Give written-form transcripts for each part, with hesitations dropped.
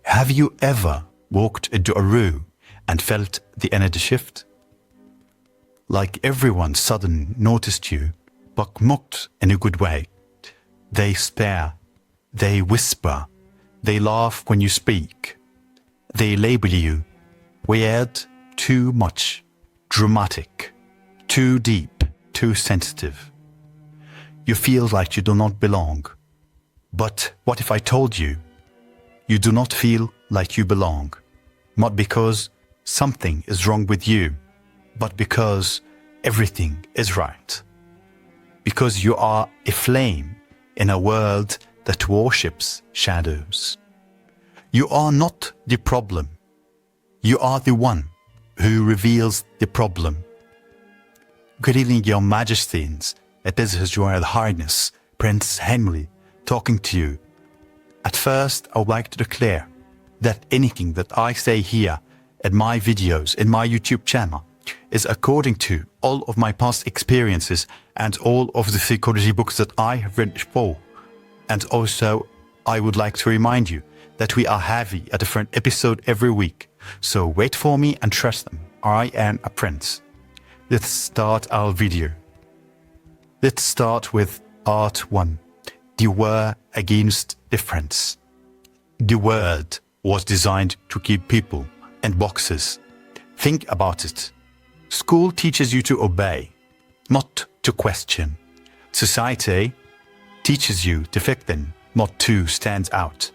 Have you ever walked into a room and felt the energy shift? Like everyone suddenly noticed you, but not in a good way. They stare, they whisper, they laugh when you speak. They label you weird, too much, dramatic, too deep, too sensitive. You feel like you do not belong. But what if I told you, you do not feel like you belong, not because something is wrong with you, but because everything is right. Because you are a flame in a world that worships shadows. You are not the problem. You are the one who reveals the problem. Good evening, Your Majesties. It is His Royal Highness, Prince Henry, talking to you. At first, I would like to declare that anything that I say here in my videos, in my YouTube channel, is according to all of my past experiences and all of the psychology books that I have read before. And also, I would like to remind you that we are having a different episode every week. So wait for me and trust them. I am a prince. Let's start our video. Let's start with Part 1. The war against difference. The word was designed to keep people in boxes. Think about it. School teaches you to obey, not to question. Society teaches you to fit in, not to stand out.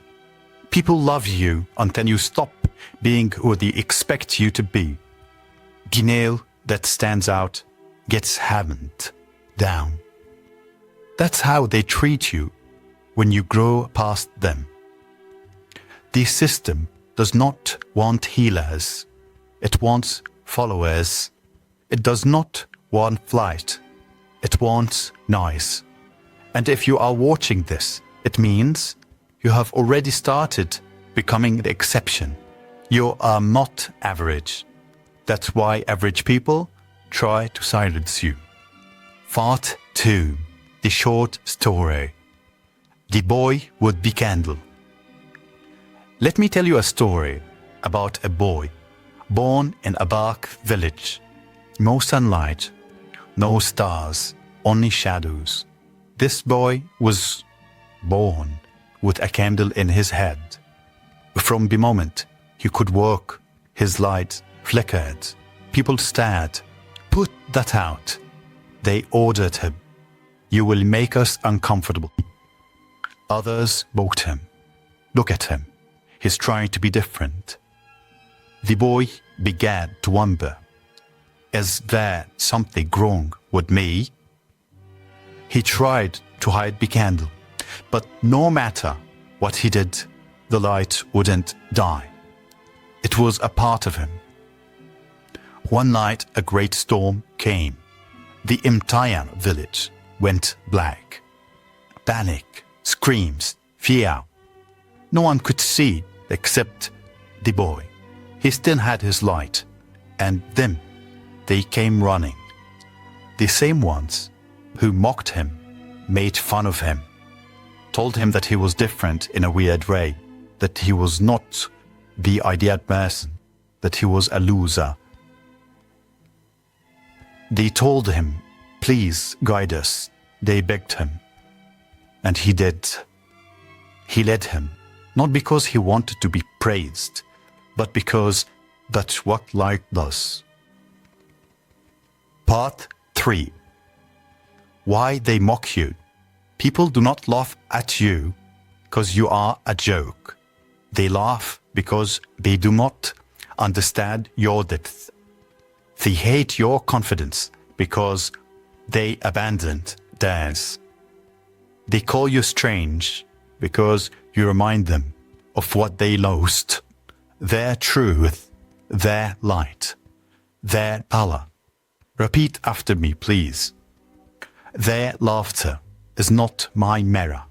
People love you until you stop being who they expect you to be. The nail that stands out gets hammered down. That's how they treat you when you grow past them. The system does not want healers. It wants followers. It does not want flight. It wants noise. And if you are watching this, it means you have already started becoming the exception. You are not average. That's why average people try to silence you. Part 2. The short story. The boy with the candle. Let me tell you a story about a boy born in a dark village. No sunlight, no stars, only shadows. This boy was born with a candle in his head. From the moment he could walk, his light flickered. People stared. Put that out. They ordered him. You will make us uncomfortable. Others mocked him. Look at him. He's trying to be different. The boy began to wonder, is there something wrong with me? He tried to hide the candle, but no matter what he did, the light wouldn't die. It was a part of him. One night, a great storm came. The entire village went black. Panic, screams, fear. No one could see except the boy. He still had his light, and then they came running. The same ones who mocked him, made fun of him, told him that he was different in a weird way, that he was not the ideal person, that he was a loser. They told him, please guide us. They begged him. And he did. He led him, not because he wanted to be praised, but because that's what light does. Part 3. Why they mock you. People do not laugh at you because you are a joke. They laugh because they do not understand your depth. They hate your confidence because they abandoned theirs. They call you strange because you remind them of what they lost, their truth, their light, their power. Repeat after me, please. Their laughter is not my mirror.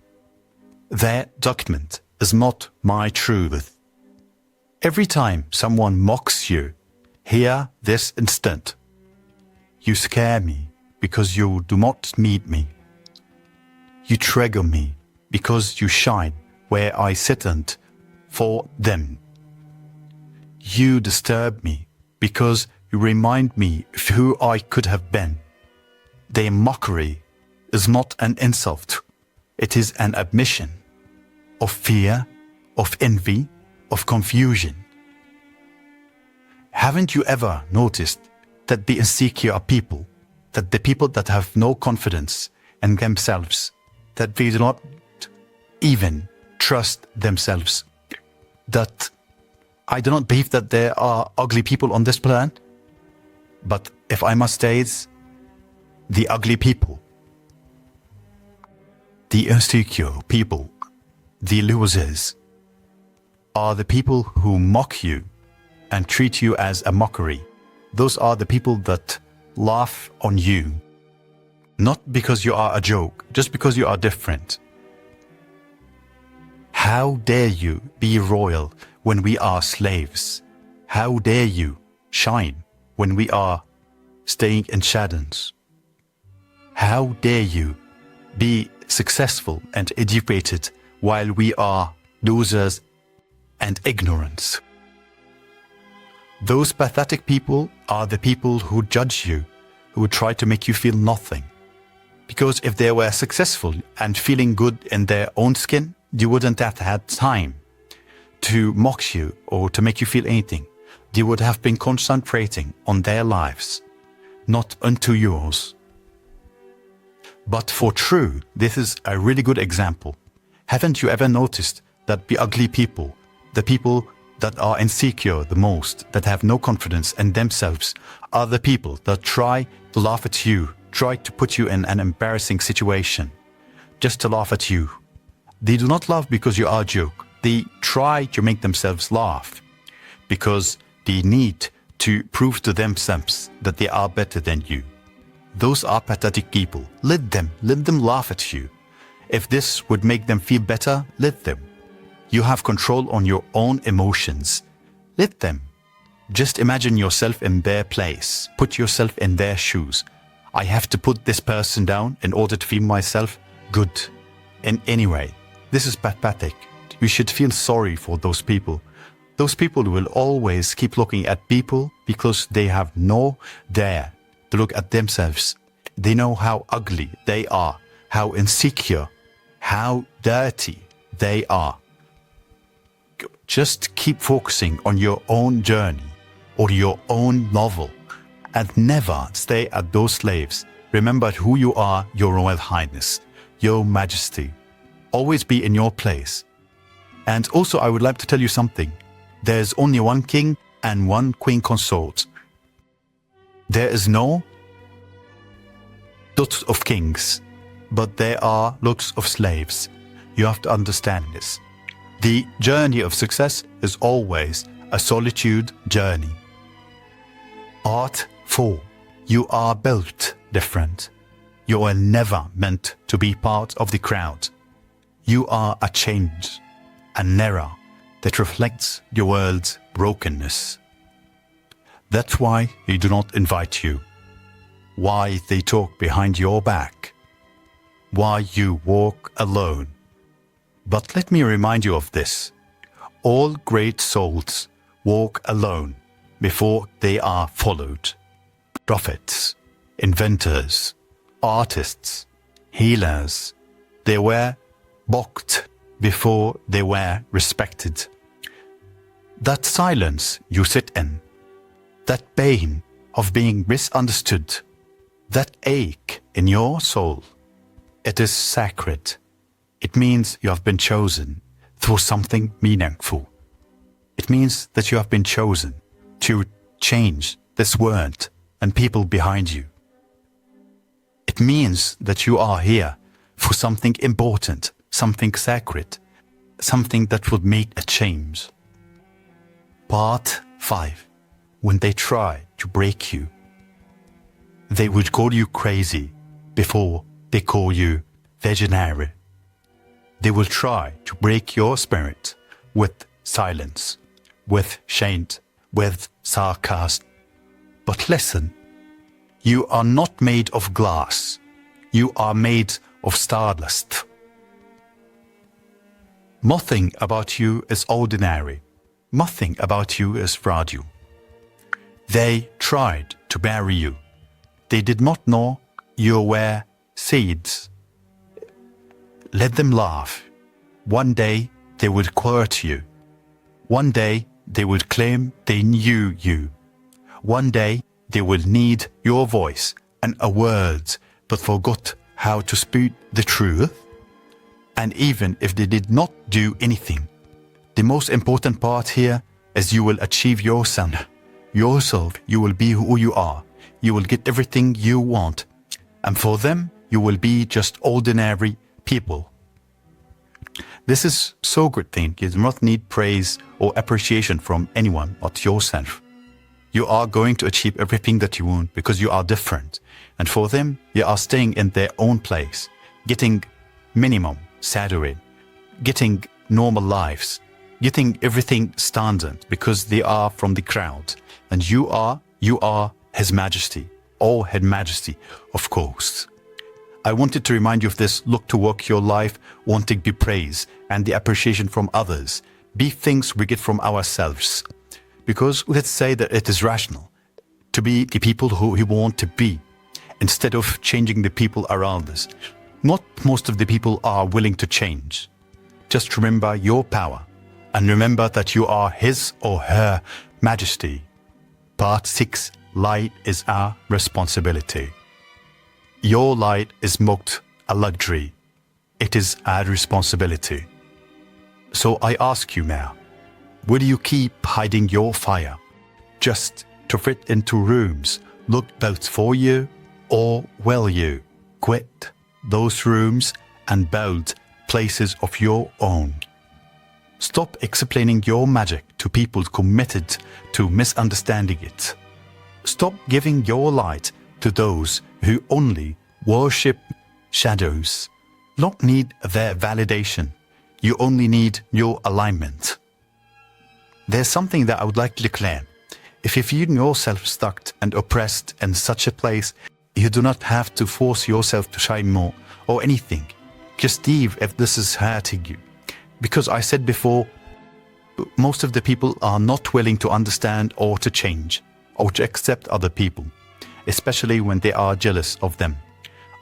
Their judgment is not my truth. Every time someone mocks you, hear this instant. You scare me because you do not need me. You trigger me because you shine where I sit and for them. You disturb me because you remind me of who I could have been. Their mockery is not an insult. It is an admission of fear, of envy, of confusion. Haven't you ever noticed that the insecure people, that the people that have no confidence in themselves, that they do not even trust themselves, that I do not believe that there are ugly people on this planet, but if I must say it, the ugly people, the insecure people, the losers, are the people who mock you and treat you as a mockery. Those are the people that laugh on you, not because you are a joke, just because you are different. How dare you be royal when we are slaves? How dare you shine when we are staying in shadows? How dare you be successful and educated while we are losers and ignorance? Those pathetic people are the people who judge you, who try to make you feel nothing. Because if they were successful and feeling good in their own skin, you wouldn't have had time to mock you or to make you feel anything. They would have been concentrating on their lives, not onto yours. But for true, this is a really good example. Haven't you ever noticed that the ugly people, the people that are insecure the most, that have no confidence in themselves, are the people that try to laugh at you, try to put you in an embarrassing situation, just to laugh at you. They do not laugh because you are a joke. They try to make themselves laugh because they need to prove to themselves that they are better than you. Those are pathetic people. Let them laugh at you. If this would make them feel better, let them. You have control on your own emotions. Let them. Just imagine yourself in their place. Put yourself in their shoes. I have to put this person down in order to feel myself good. In any way, this is pathetic. You should feel sorry for those people. Those people will always keep looking at people because they have no dare to look at themselves. They know how ugly they are, how insecure, how dirty they are. Just keep focusing on your own journey or your own novel and never stay at those slaves. Remember who you are, Your Royal Highness, Your Majesty. Always be in your place. And also I would like to tell you something. There's only one king and one queen consort. There is no lots of kings, but there are lots of slaves. You have to understand this. The journey of success is always a solitude journey. Part 4. You are built different. You are never meant to be part of the crowd. You are a change, a mirror that reflects the world's brokenness. That's why they do not invite you. Why they talk behind your back. Why you walk alone. But let me remind you of this. All great souls walk alone before they are followed. Prophets, inventors, artists, healers, they were mocked before they were respected. That silence you sit in, that pain of being misunderstood, that ache in your soul, it is sacred. It means you have been chosen through something meaningful. It means that you have been chosen to change this world and people behind you. It means that you are here for something important, something sacred, something that would make a change. Part 5. When they try to break you, they would call you crazy before they call you visionary. They will try to break your spirit with silence, with shame, with sarcasm. But listen, you are not made of glass. You are made of stardust. Nothing about you is ordinary. Nothing about you is fragile. They tried to bury you. They did not know you were seeds. Let them laugh. One day they would quote you. One day they would claim they knew you. One day they would need your voice and a words, but forgot how to speak the truth. And even if they did not do anything, the most important part here is you will achieve yourself. Yourself, you will be who you are. You will get everything you want. And for them, you will be just ordinary people. This is so good thing. You do not need praise or appreciation from anyone but yourself. You are going to achieve everything that you want because you are different. And for them, you are staying in their own place, getting minimum salary, getting normal lives, getting everything standard because they are from the crowd. And you are His Majesty, or Her Majesty, of course. I wanted to remind you of this. Look to work your life wanting the praise and the appreciation from others. Be things we get from ourselves. Because let's say that it is rational to be the people who we want to be instead of changing the people around us. Not most of the people are willing to change. Just remember your power and remember that you are His or Her Majesty. Part 6. Light is our responsibility. Your light is not a luxury. It is our responsibility. So I ask you now, will you keep hiding your fire just to fit into rooms looked both for you, or will you quit those rooms and build places of your own? Stop explaining your magic to people committed to misunderstanding it. Stop giving your light to those who only worship shadows. Don't need their validation. You only need your alignment. There's something that I would like to declare. If you feel yourself stuck and oppressed in such a place, you do not have to force yourself to shine more or anything. Just leave if this is hurting you. Because I said before, most of the people are not willing to understand or to change or to accept other people, especially when they are jealous of them.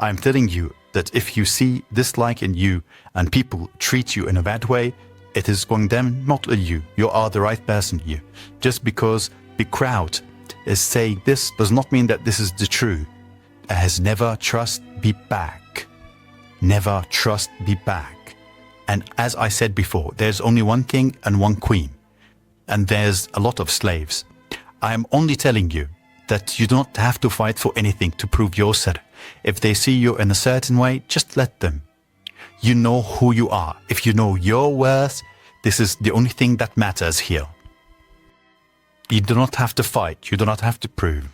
I am telling you that if you see dislike in you and people treat you in a bad way, it is going them, not you. You are the right person here. Just because the crowd is saying this does not mean that this is the truth. It has never trust be back. Never trust be back. And as I said before, there's only one king and one queen. And there's a lot of slaves. I am only telling you that you do not have to fight for anything to prove yourself. If they see you in a certain way, just let them. You know who you are. If you know your worth, this is the only thing that matters here. You do not have to fight. You do not have to prove.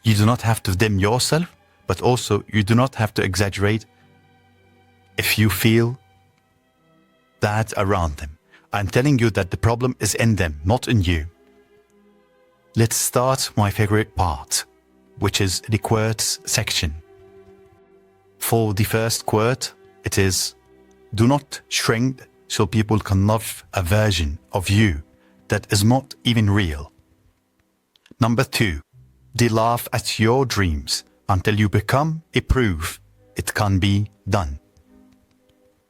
You do not have to dim yourself, but also you do not have to exaggerate if you feel bad around them. I'm telling you that the problem is in them, not in you. Let's start my favorite part, which is the quotes section. For the first quote, it is, do not shrink so people can love a version of you that is not even real. Number 2, they laugh at your dreams until you become a proof it can be done.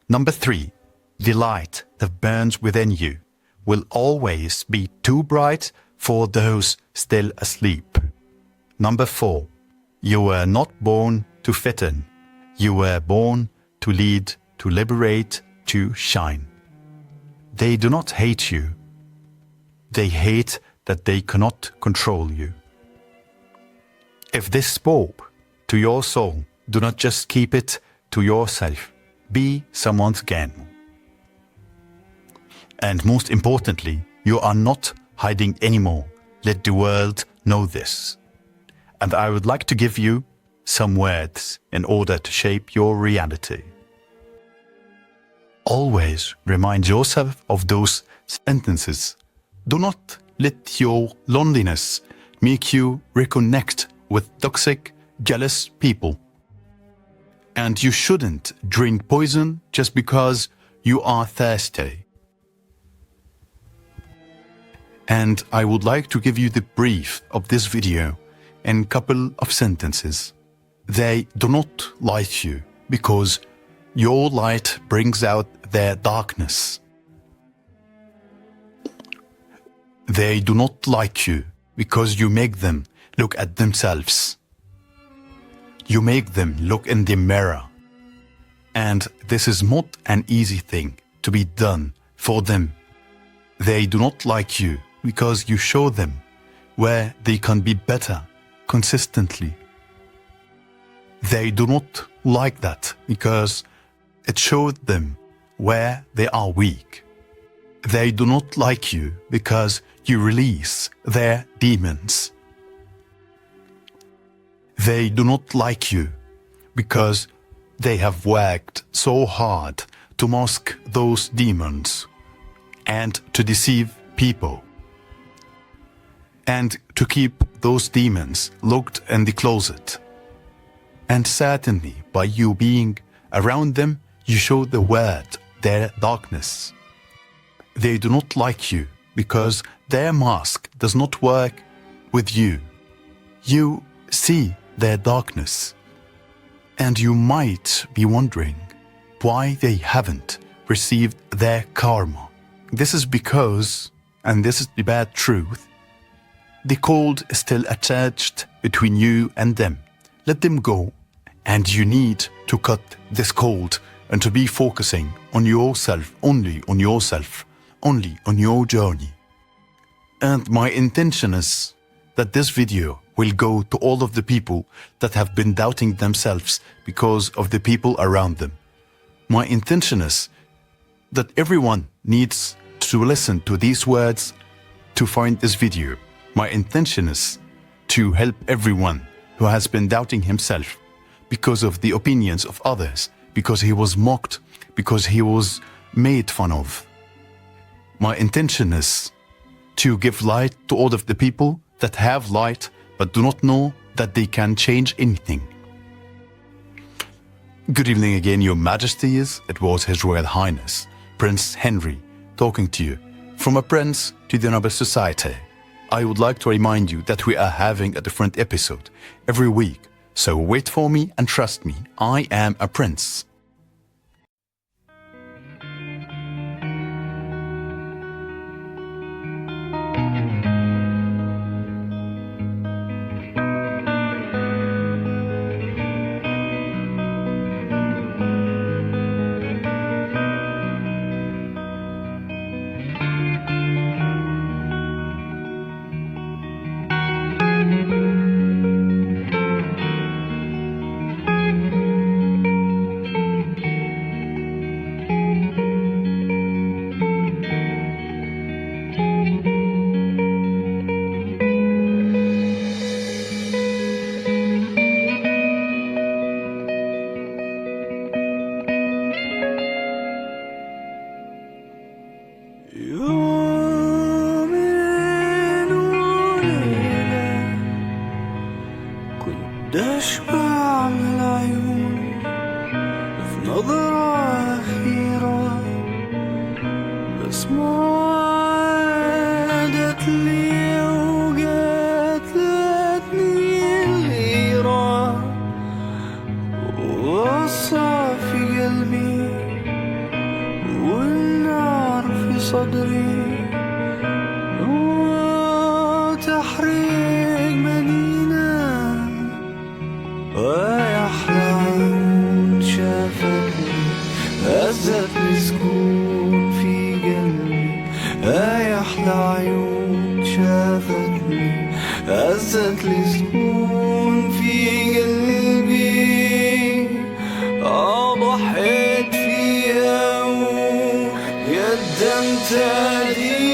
Number 3, the light that burns within you will always be too bright for those still asleep. Number 4, you were not born to fit in. You were born to lead, to liberate, to shine. They do not hate you. They hate that they cannot control you. If this spoke to your soul, do not just keep it to yourself. Be someone's again. And most importantly, you are not hiding anymore. Let the world know this. And I would like to give you some words in order to shape your reality. Always remind yourself of those sentences. Do not let your loneliness make you reconnect with toxic, jealous people. And you shouldn't drink poison just because you are thirsty. And I would like to give you the brief of this video in a couple of sentences. They do not like you because your light brings out their darkness. They do not like you because you make them look at themselves. You make them look in the mirror. And this is not an easy thing to be done for them. They do not like you because you show them where they can be better consistently. They do not like that because it shows them where they are weak. They do not like you because you release their demons. They do not like you because they have worked so hard to mask those demons and to deceive people and to keep those demons locked in the closet. And certainly by you being around them, you show the world their darkness. They do not like you because their mask does not work with you. You see their darkness. And you might be wondering why they haven't received their karma. This is because, and this is the bad truth, the cold is still attached between you and them. Let them go, and you need to cut this cold and to be focusing on yourself, only on yourself, only on your journey. And my intention is that this video will go to all of the people that have been doubting themselves because of the people around them. My intention is that everyone needs to listen to these words to find this video. My intention is to help everyone who has been doubting himself because of the opinions of others, because he was mocked, because he was made fun of. My intention is to give light to all of the people that have light but do not know that they can change anything. Good evening again, Your Majesties. It was His Royal Highness, Prince Henry, talking to you from a prince to the noble society. I would like to remind you that we are having a different episode every week, so wait for me and trust me, I am a prince. أشبع من العيون في نظرة أخيرة بس ما عادت لي وقتلتني الليرة ووصى في قلبي والنار في صدري وتحريق مدينة ويا أحلى عيون شافتني هزت لي سكون في قلبي يا أحلى عيون شافتني هزت لي سكون في قلبي ضحيت فيها وقدمت لي